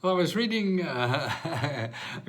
Well, I was reading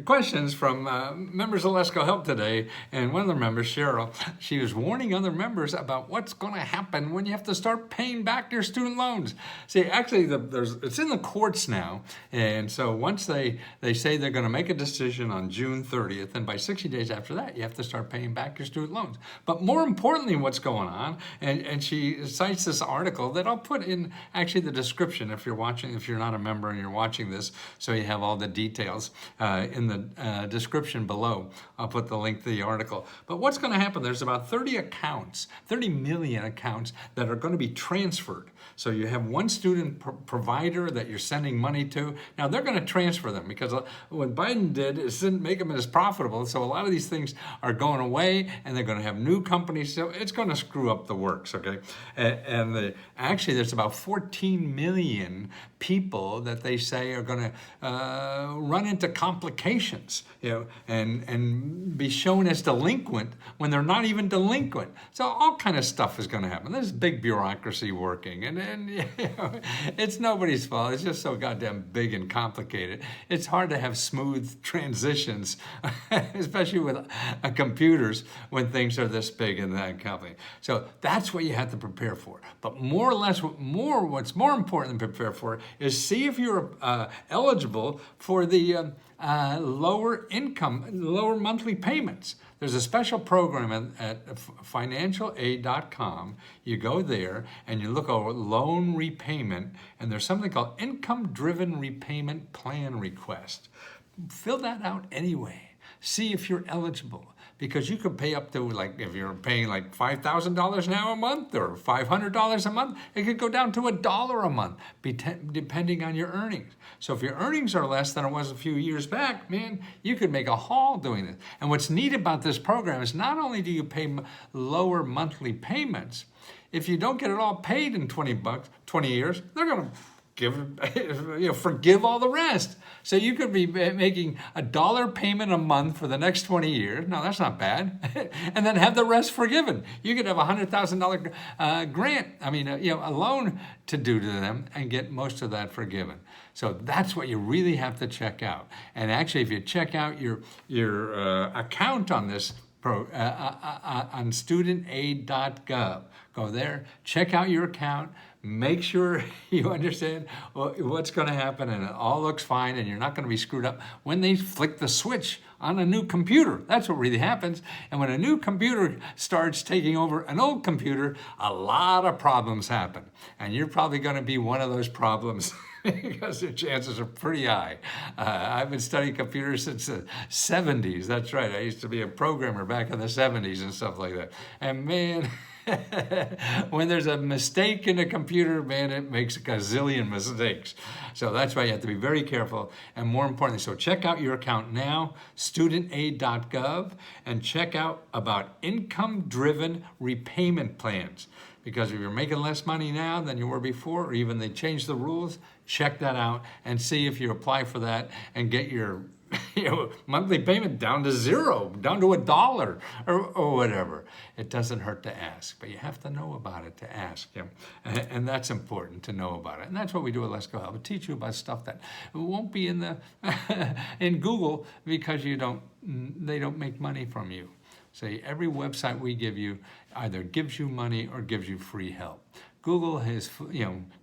questions from members of Let's Go Help today, and one of the members, Cheryl, she was warning other members about what's going to happen when you have to start paying back your student loans. See, actually, it's in the courts now, and so once they say they're going to make a decision on June 30th, and by 60 days after that, you have to start paying back your student loans. But more importantly, what's going on, and she cites this article that I'll put in actually the description if you're not a member and you're watching this, so you have all the details in the description below. I'll put the link to the article. But what's going to happen, there's about 30 million accounts that are going to be transferred. So you have one student provider that you're sending money to. Now they're going to transfer them because what Biden did is didn't make them as profitable. So a lot of these things are going away and they're going to have new companies. So it's going to screw up the works, okay? Actually, there's about 14 million people that they say are going to run into complications, and be shown as delinquent when they're not even delinquent. So all kind of stuff is going to happen. There's big bureaucracy working, and it's nobody's fault. It's just so goddamn big and complicated. It's hard to have smooth transitions, especially with computers when things are this big and that complicated. So that's what you have to prepare for. But more or less, what's more important than prepare for is see if you're eligible for the lower monthly payments. There's a special program at financialaid.com. You go there and you look over loan repayment, and there's something called income-driven repayment plan request. Fill that out anyway. See if you're eligible. Because you could pay up to, like, if you're paying like $5,000 now a month or $500 a month, it could go down to $1 a month, depending on your earnings. So if your earnings are less than it was a few years back, man, you could make a haul doing this. And what's neat about this program is not only do you pay lower monthly payments, if you don't get it all paid in 20 years, they're going to forgive all the rest. So you could be making $1 payment a month for the next 20 years. No, that's not bad. And then have the rest forgiven. You could have a $100,000 grant, a loan to do to them and get most of that forgiven. So that's what you really have to check out. And actually, if you check out your account on this on studentaid.gov, go there, check out your account, make sure you understand what's going to happen and it all looks fine and you're not going to be screwed up when they flick the switch on a new computer. That's what really happens. And when a new computer starts taking over an old computer, a lot of problems happen. And you're probably going to be one of those problems because the chances are pretty high. I've been studying computers since the 70s. That's right. I used to be a programmer back in the 70s and stuff like that. And man, when there's a mistake in a computer, man, it makes a gazillion mistakes. So that's why you have to be very careful. And more importantly, so check out your account now, studentaid.gov, and check out about income-driven repayment plans. Because if you're making less money now than you were before, or even they changed the rules, check that out and see if you apply for that and get your monthly payment down to zero, down to $1 or whatever. It doesn't hurt to ask, but you have to know about it to ask. And that's important to know about it. And that's what we do at Let's Go Help. We teach you about stuff that won't be in the in Google because they don't make money from you. So every website we give you either gives you money or gives you free help. Google has,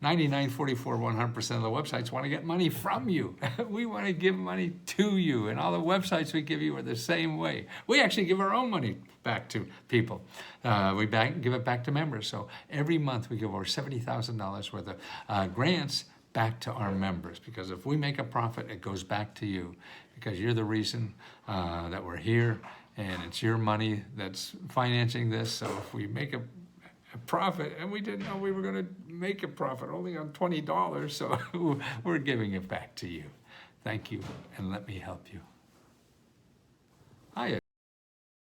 99, 44, 100% of the websites want to get money from you. We want to give money to you, and all the websites we give you are the same way. We actually give our own money back to people. We give it back to members. So every month we give over $70,000 worth of grants back to our members, because if we make a profit, it goes back to you, because you're the reason that we're here, and it's your money that's financing this. So if we make a profit, and we didn't know we were going to make a profit only on $20, so we're giving it back to you. Thank you, and let me help you.